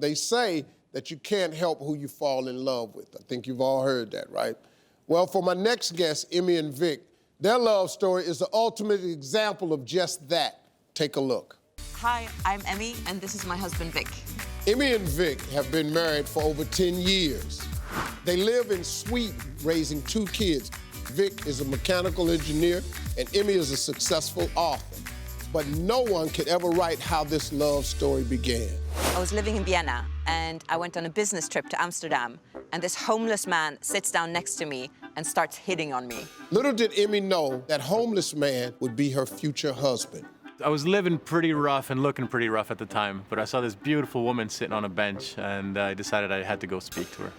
They say that you can't help who you fall in love with. I think you've all heard that, right? Well, for my next guest, Emmy and Vic, their love story is the ultimate example of just that. Take a look. Hi, I'm Emmy, and this is my husband, Vic. Emmy and Vic have been married for over 10 years. They live in Sweden, raising 2 kids. Vic is a mechanical engineer, and Emmy is a successful author. But no one could ever write how this love story began. I was living in Vienna, and I went on a business trip to Amsterdam, and this homeless man sits down next to me and starts hitting on me. Little did Emmy know that homeless man would be her future husband. I was living pretty rough and looking pretty rough at the time, but I saw this beautiful woman sitting on a bench, and I decided I had to go speak to her.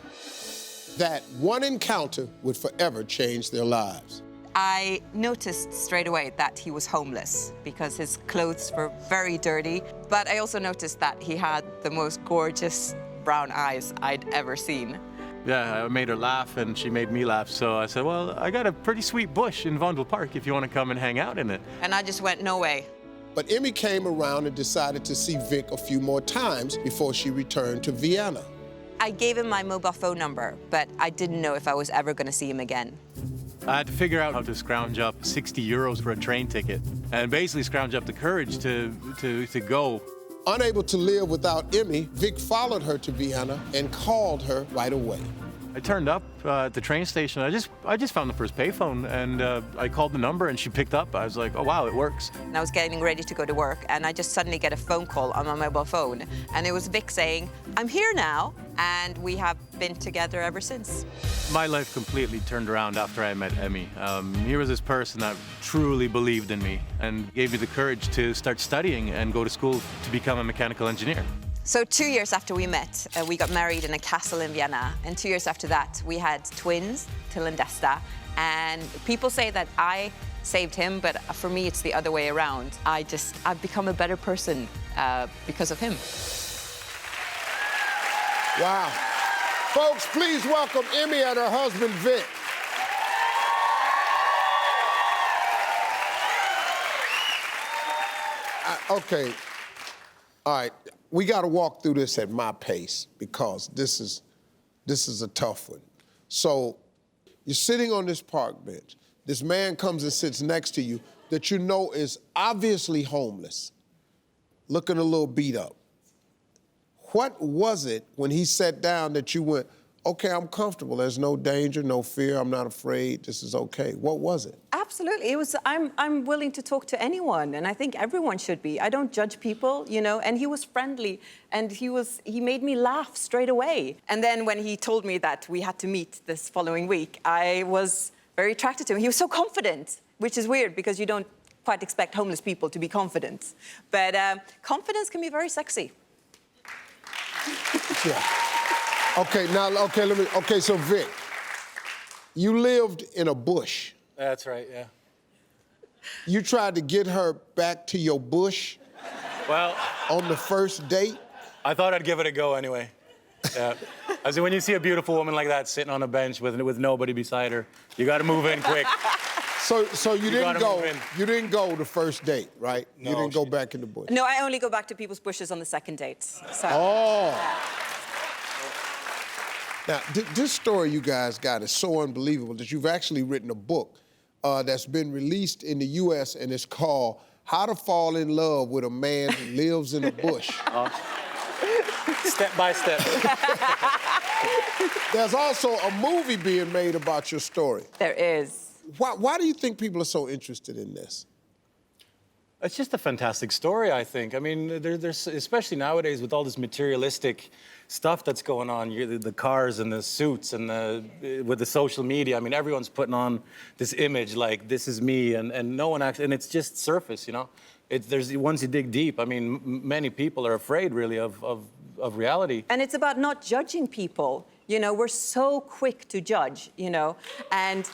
That one encounter would forever change their lives. I noticed straight away that he was homeless because his clothes were very dirty, but I also noticed that he had the most gorgeous brown eyes I'd ever seen. Yeah, I made her laugh, and she made me laugh, so I said, well, I got a pretty sweet bush in Vondel Park if you want to come and hang out in it. And I just went, no way. But Emmy came around and decided to see Vic a few more times before she returned to Vienna. I gave him my mobile phone number, but I didn't know if I was ever going to see him again. I had to figure out how to scrounge up 60 euros for a train ticket and basically scrounge up the courage to go. Unable to live without Emmy, Vic followed her to Vienna and called her right away. I turned up at the train station. I just found the first payphone, and I called the number, and she picked up. I was like, oh, wow, it works. And I was getting ready to go to work, and I just suddenly get a phone call on my mobile phone. And it was Vic saying, I'm here now, and we have been together ever since. My life completely turned around after I met Emmy. Here was this person that truly believed in me and gave me the courage to start studying and go to school to become a mechanical engineer. So 2 years after we met, we got married in a castle in Vienna. And 2 years after that, we had twins, Till and Desta. And people say that I saved him, but for me, it's the other way around. I've become a better person because of him. Wow. Folks, please welcome Emmy and her husband, Vic. Okay, all right. We got to walk through this at my pace because this is a tough one. So you're sitting on this park bench. This man comes and sits next to you that you know is obviously homeless, looking a little beat up. What was it when he sat down that you went, okay, I'm comfortable. There's no danger, no fear. I'm not afraid. This is okay. What was it? Absolutely. It was, I'm willing to talk to anyone, and I think everyone should be. I don't judge people, you know, and he was friendly, and he made me laugh straight away. And then when he told me that we had to meet this following week, I was very attracted to him. He was so confident, which is weird because you don't quite expect homeless people to be confident. But confidence can be very sexy. Yeah. Okay, so Vic, you lived in a bush. That's right, yeah. You tried to get her back to your bush? Well, on the first date? I thought I'd give it a go anyway. Yeah. I said, when you see a beautiful woman like that sitting on a bench with nobody beside her, you got to move in quick. So you didn't go. You didn't go the first date, right? No, you didn't go back in the bush. No, I only go back to people's bushes on the second date. So. Oh. Now, this story you guys got is so unbelievable that you've actually written a book that's been released in the U.S. and it's called How to Fall in Love with a Man Who Lives in a Bush. Step by step. There's also a movie being made about your story. There is. Why do you think people are so interested in this? It's just a fantastic story, I think. I mean, there's especially nowadays with all this materialistic stuff that's going on, the cars and the suits and with the social media. I mean, everyone's putting on this image like this is me, and no one actually, and it's just surface, you know. Once you dig deep, I mean, many people are afraid really of reality. And it's about not judging people. You know, we're so quick to judge, you know, and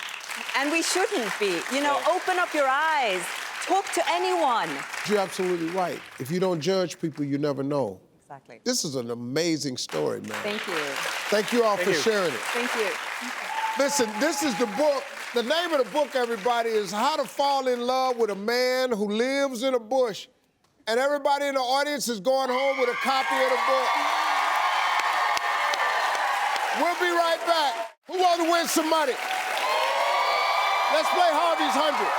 we shouldn't be. You know, open up your eyes. Talk to anyone. You're absolutely right. If you don't judge people, you never know. Exactly. This is an amazing story, man. Thank you. Thank you all for sharing it. Thank you. Listen, this is the book. The name of the book, everybody, is How to Fall in Love with a Man Who Lives in a Bush. And everybody in the audience is going home with a copy of the book. We'll be right back. Who wants to win some money? Let's play Harvey's Hundreds.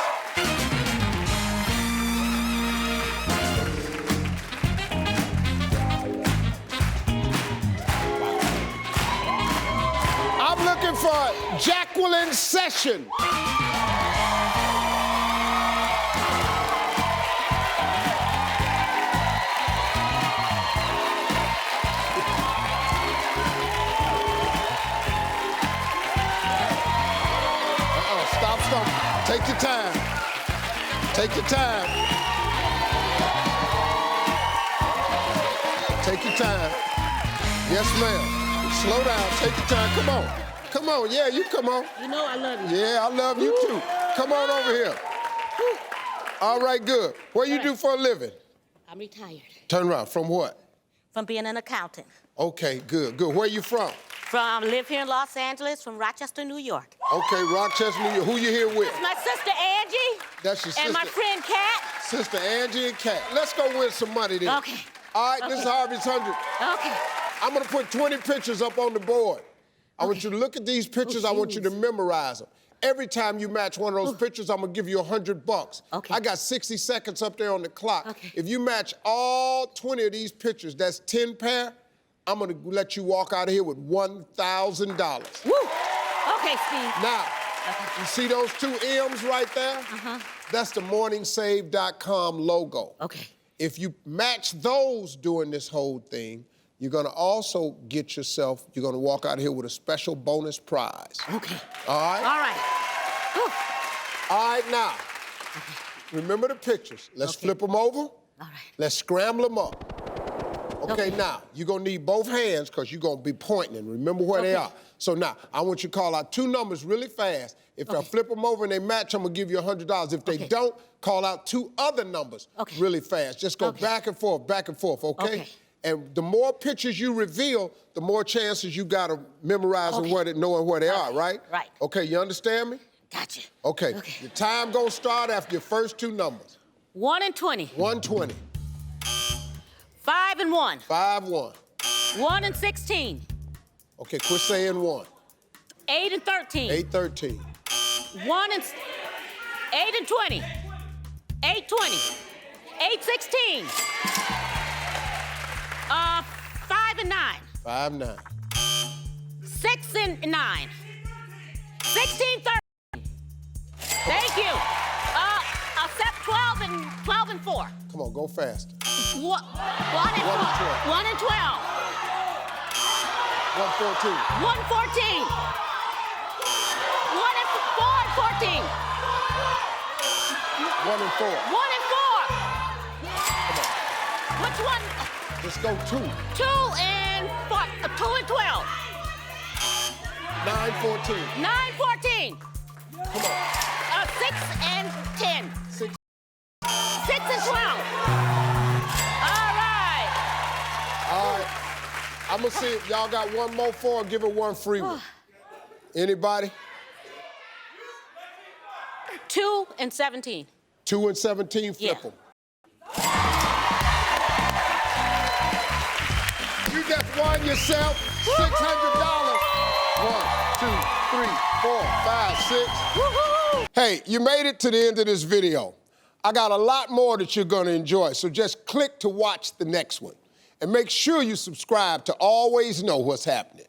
I'm looking for Jacqueline Session. Stop. Take your time. Take your time. Take your time. Yes, ma'am. Slow down. Take your time. Come on. Come on. Yeah, you come on. You know I love you. Yeah, I love you too. Come on over here. All right, good. What you do for a living? I'm retired. Turn around. From what? From being an accountant. Okay, good. Where you from? Live here in Los Angeles, from Rochester, New York. Okay, Rochester, New York. Who you here with? My sister Angie. That's your sister. And my friend Kat. Sister Angie and Kat. Let's go win some money then. Okay. All right, this is Harvey's 100. Okay. I'm gonna put 20 pictures up on the board. I want you to look at these pictures. I want you to memorize them. Every time you match one of those pictures, I'm gonna give you $100. Okay. I got 60 seconds up there on the clock. Okay. If you match all 20 of these pictures, that's 10 pair, I'm gonna let you walk out of here with $1,000. Woo! Okay, Steve. Now, you see those two M's right there? Uh-huh. That's the morningsave.com logo. Okay. If you match those during this whole thing, you're gonna also get yourself, you're gonna walk out of here with a special bonus prize. Okay. All right? All right. Whew. All right, now, remember the pictures. Let's flip them over. All right. Let's scramble them up. Okay, now, you're gonna need both hands because you're gonna be pointing and remember where they are. So now, I want you to call out two numbers really fast. If I flip them over and they match, I'm gonna give you $100. If they don't, call out two other numbers really fast. Just go back and forth, okay? And the more pictures you reveal, the more chances you got of memorizing knowing where they are, right? Right. Okay, you understand me? Gotcha. Okay. Your time gonna start after your first two numbers. 1 and 20. 120. 5 and 1. 5-1. 1 and 16. Okay, quit saying 1. 8 and 13. 8-13. 1 and 8 and 20. 8-20. 8-16. 5 and 9. 5-9. 6 and 9. 16-13. Thank you. Except 12 and 4. Come on, go faster. 1 and 12. 1 and 12. 114. 114. 1 and 4 and 14. 1 and 4. 1 and 4. Come on. Which one? Let's go 2. 2 and 4. 2 and 12. 9-14. 9-14. Come on. 6 and 10. 6. 6 and 12. All right. All right. I'm gonna see if y'all got one more for her. Give her one free one. Anybody? 2 and 17. 2 and 17, flip Yeah. them. You just won yourself $600. 1, 2, 3, 4, 5, 6. Woohoo! Hey, you made it to the end of this video. I got a lot more that you're gonna enjoy, so just click to watch the next one. And make sure you subscribe to always know what's happening.